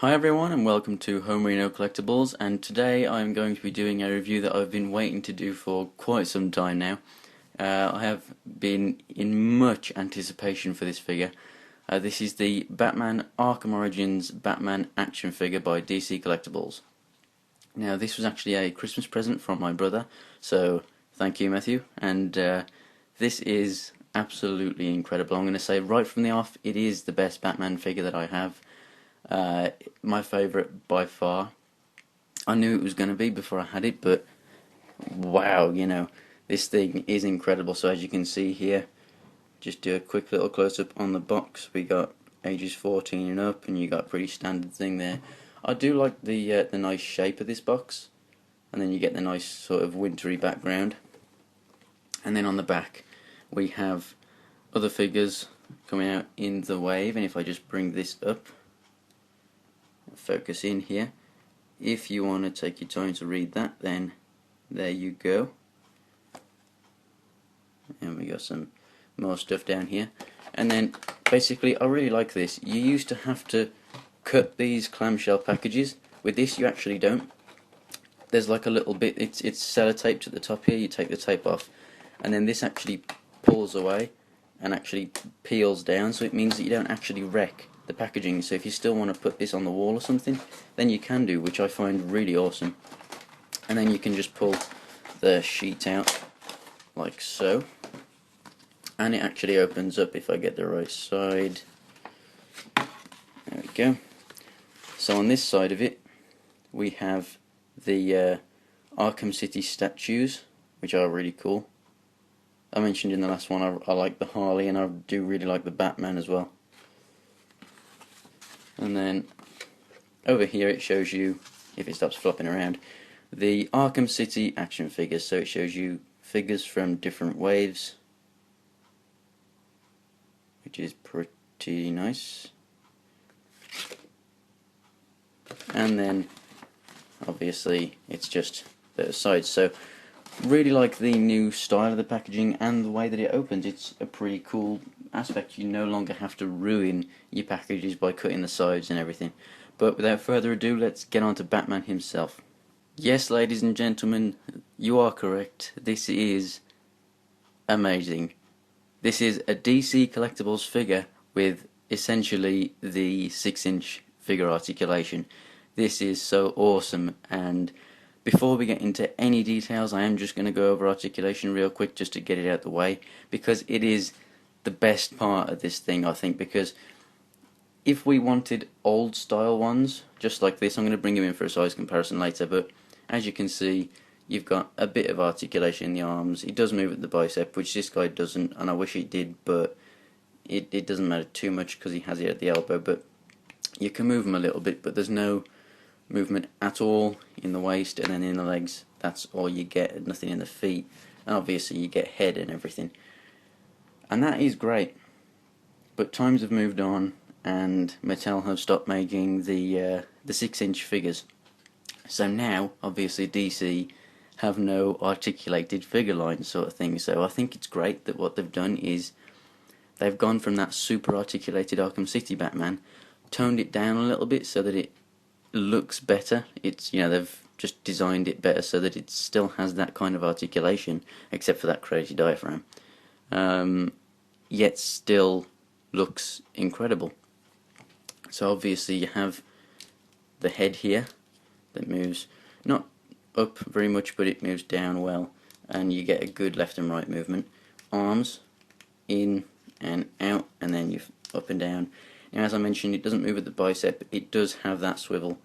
Hi everyone and welcome to Homerino Collectibles, and today I'm going to be doing a review that I've been waiting to do for quite some time now. I have been in much anticipation for this figure. This is the Batman Arkham Origins Batman action figure by DC Collectibles. Now this was actually a Christmas present from my brother, so thank you Matthew, and this is absolutely incredible. I'm going to say right from the off, it is the best Batman figure that I have. My favourite by far. I knew it was going to be before I had it, but wow, this thing is incredible. So as you can see here, just do a quick little close-up on the box. We got ages 14 and up, and you got a pretty standard thing there. I do like the nice shape of this box, and then you get the nice sort of wintry background. And then on the back, we have other figures coming out in the wave, and if I just bring this up, focus in here, if you want to take your time to read that, then there you go. And we got some more stuff down here, and then basically I really like this. You used to have to cut these clamshell packages. With this you actually don't. There's like a little bit, it's sellotaped at the top here. You take the tape off, and then this actually pulls away and actually peels down, so it means that you don't actually wreck the packaging. So if you still want to put this on the wall or something, then you can do, which I find really awesome. And then you can just pull the sheet out like so, and it actually opens up if I get the right side. There we go. So on this side of it we have the Arkham City statues, which are really cool. I mentioned in the last one I like the Harley, and I do really like the Batman as well. And then over here it shows you, if it stops flopping around, the Arkham City action figures. So it shows you figures from different waves, which is pretty nice. And then obviously it's just the sides. So really like the new style of the packaging and the way that it opens. It's a pretty cool aspect. You no longer have to ruin your packages by cutting the sides and everything. But without further ado, let's get on to Batman himself. Yes, ladies and gentlemen, you are correct. This is amazing. This is a DC Collectibles figure with essentially the 6-inch figure articulation. This is so awesome, and before we get into any details, I am just going to go over articulation real quick just to get it out of the way, because it is the best part of this thing, I think. Because if we wanted old style ones just like this, I'm going to bring him in for a size comparison later, but as you can see, you've got a bit of articulation in the arms. He does move at the bicep, which this guy doesn't, and I wish it did, but it doesn't matter too much because he has it at the elbow. But you can move him a little bit, but there's no movement at all in the waist, and then in the legs that's all you get, nothing in the feet, and obviously you get head and everything, and that is great. But times have moved on, and Mattel have stopped making the 6-inch figures, so now obviously DC have no articulated figure line sort of thing. So I think it's great that what they've done is they've gone from that super articulated Arkham City Batman, toned it down a little bit so that it looks better. It's, they've just designed it better so that it still has that kind of articulation, except for that crazy diaphragm, yet still looks incredible. So obviously you have the head here that moves not up very much, but it moves down well, and you get a good left and right movement. Arms in and out, and then you up and down. Now, as I mentioned, it doesn't move at the bicep. It does have that swivel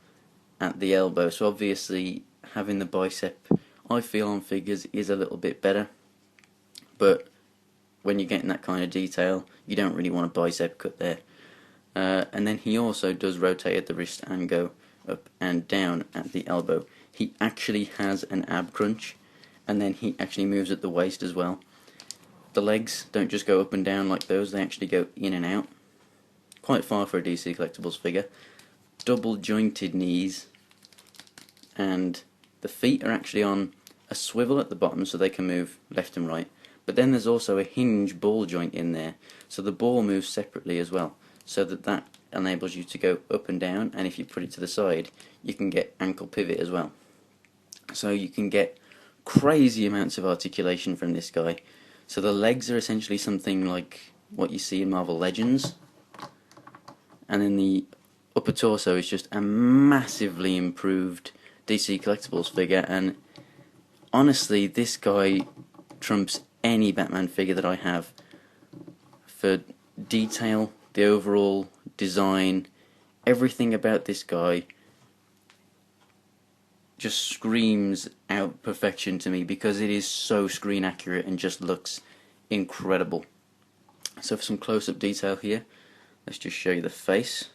at the elbow, so obviously having the bicep, I feel, on figures is a little bit better, but when you're getting that kind of detail, you don't really want a bicep cut there. And then he also does rotate at the wrist and go up and down at the elbow. He actually has an ab crunch, and then he actually moves at the waist as well. The legs don't just go up and down like those, they actually go in and out. Quite far for a DC Collectibles figure. Double jointed knees, and the feet are actually on a swivel at the bottom so they can move left and right. But then there's also a hinge ball joint in there, so the ball moves separately as well, so that enables you to go up and down, and if you put it to the side you can get ankle pivot as well. So you can get crazy amounts of articulation from this guy. So the legs are essentially something like what you see in Marvel Legends, and then the upper torso is just a massively improved DC Collectibles figure, and honestly this guy trumps any Batman figure that I have for detail, the overall design, everything about this guy just screams out perfection to me because it is so screen accurate and just looks incredible. So for some close-up detail here, let's just show you the face.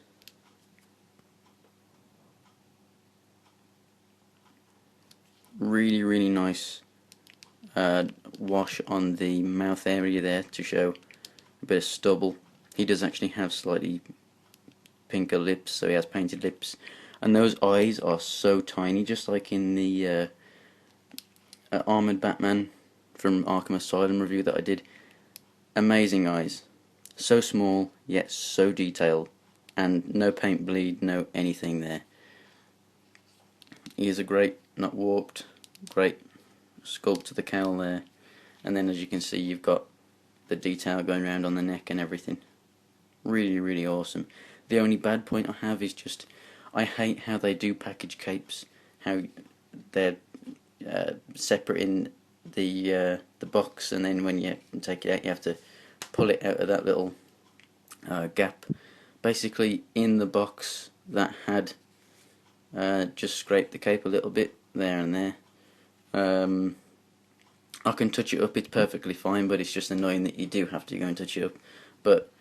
Really nice wash on the mouth area there to show a bit of stubble. He does actually have slightly pinker lips, so he has painted lips, and those eyes are so tiny, just like in the Armoured Batman from Arkham Asylum review that I did. Amazing eyes, so small yet so detailed, and no paint bleed, no anything there. He is a great, not warped, great sculpt to the cowl there, and then as you can see you've got the detail going around on the neck and everything. Really awesome. The only bad point I have is just I hate how they do package capes, how they're separate in the box, and then when you take it out you have to pull it out of that little gap. Basically in the box that had just scraped the cape a little bit there and there. I can touch it up, it's perfectly fine, but it's just annoying that you do have to go and touch it up. But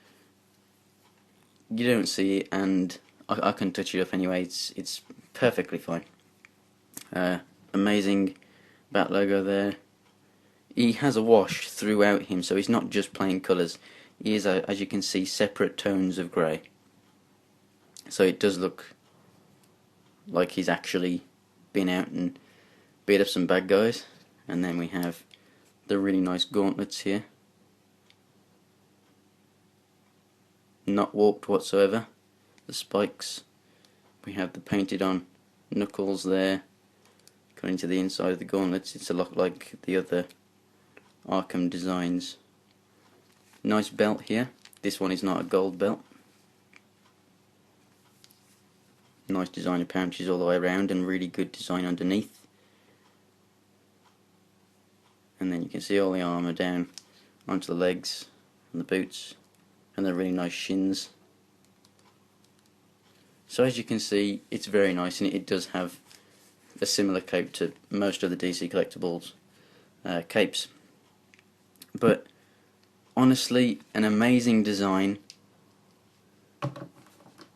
you don't see it, and I can touch it up anyway. It's perfectly fine. Amazing Bat logo there. He has a wash throughout him, so he's not just plain colours. He is, as you can see, separate tones of grey. So it does look like he's actually been out and beat up some bad guys. And then we have the really nice gauntlets here. Not warped whatsoever. The spikes. We have the painted on knuckles there. Going to the inside of the gauntlets. It's a lot like the other Arkham designs. Nice belt here. This one is not a gold belt. Nice design of pouches all the way around and really good design underneath. And then you can see all the armour down onto the legs and the boots and the really nice shins. So as you can see, it's very nice, and it does have a similar cape to most of the DC Collectibles capes. But honestly, an amazing design.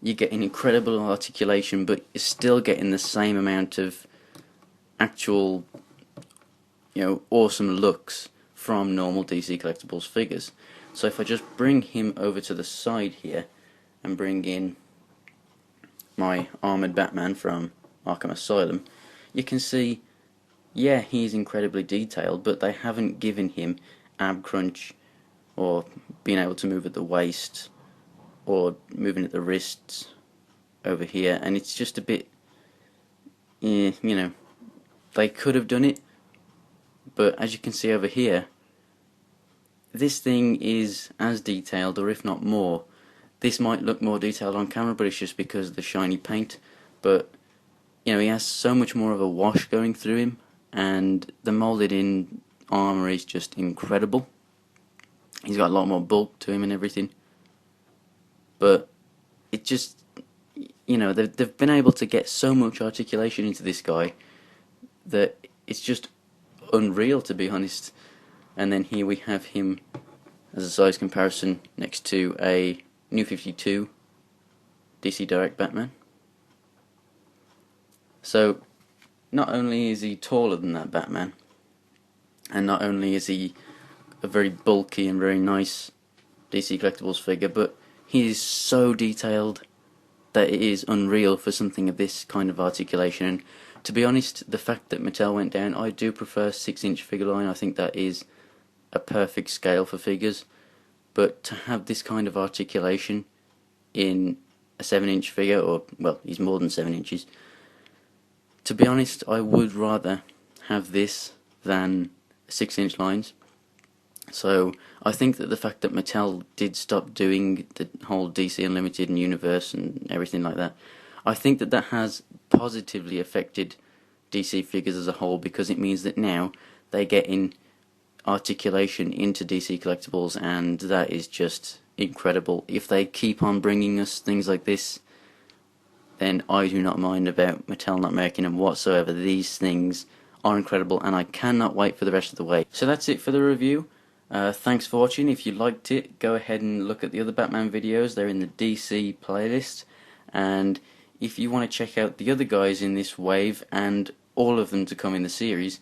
You get an incredible articulation, but you're still getting the same amount of actual, awesome looks from normal DC Collectibles figures. So if I just bring him over to the side here and bring in my Armoured Batman from Arkham Asylum, you can see, yeah, he's incredibly detailed, but they haven't given him ab crunch or being able to move at the waist or moving at the wrists over here, and it's just a bit, they could have done it, but as you can see over here, this thing is as detailed, or if not more. This might look more detailed on camera, but it's just because of the shiny paint. But he has so much more of a wash going through him, and the molded in armour is just incredible. He's got a lot more bulk to him and everything. But it just, they've been able to get so much articulation into this guy that it's just unreal, to be honest. And then here we have him as a size comparison next to a New 52 DC Direct Batman. So not only is he taller than that Batman, and not only is he a very bulky and very nice DC Collectibles figure, but he is so detailed that it is unreal for something of this kind of articulation. And to be honest, the fact that Mattel went down, I do prefer 6-inch figure line. I think that is a perfect scale for figures, but to have this kind of articulation in a 7-inch figure, or, well, he's more than 7 inches. To be honest, I would rather have this than 6-inch lines. So I think that the fact that Mattel did stop doing the whole DC Unlimited and Universe and everything like that, I think that that has positively affected DC figures as a whole, because it means that now they get in articulation into DC Collectibles, and that is just incredible. If they keep on bringing us things like this, then I do not mind about Mattel not making them whatsoever. These things are incredible, and I cannot wait for the rest of the way. So that's it for the review. Thanks for watching. If you liked it, go ahead and look at the other Batman videos. They're in the DC playlist. And if you want to check out the other guys in this wave, and all of them to come in the series,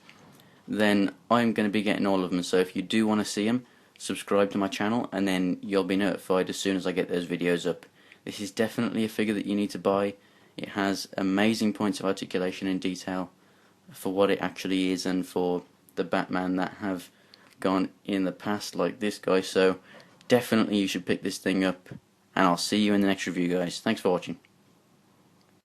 then I'm going to be getting all of them. So if you do want to see them, subscribe to my channel, and then you'll be notified as soon as I get those videos up. This is definitely a figure that you need to buy. It has amazing points of articulation and detail for what it actually is, and for the Batman that have gone in the past, like this guy. So definitely you should pick this thing up, and I'll see you in the next review, guys. Thanks for watching.